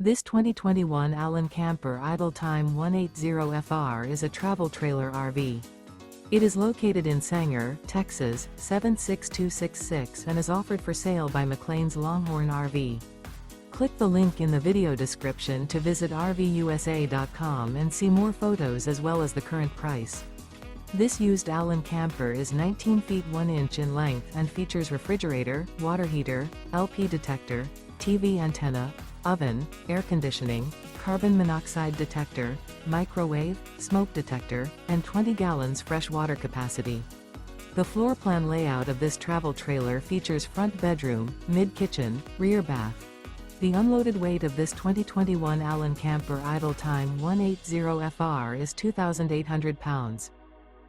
This 2021 Allen Camper Idle Time 180FR is a travel trailer RV. It is located in Sanger, Texas, 76266 and is offered for sale by McClain's Longhorn RV. Click the link in the video description to visit RVUSA.com and see more photos as well as the current price. This used Allen camper is 19 feet 1 inch in length and features refrigerator, water heater, LP detector, TV antenna, oven, air conditioning, carbon monoxide detector, microwave, smoke detector, and 20 gallons fresh water capacity. The floor plan layout of this travel trailer features front bedroom, mid-kitchen, rear bath. The unloaded weight of this 2021 Allen Camper Idle Time 180FR is 2,800 pounds.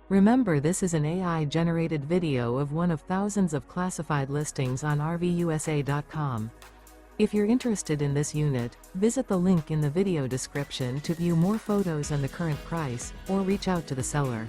Remember, this is an AI-generated video of one of thousands of classified listings on RVUSA.com. If you're interested in this unit, visit the link in the video description to view more photos and the current price, or reach out to the seller.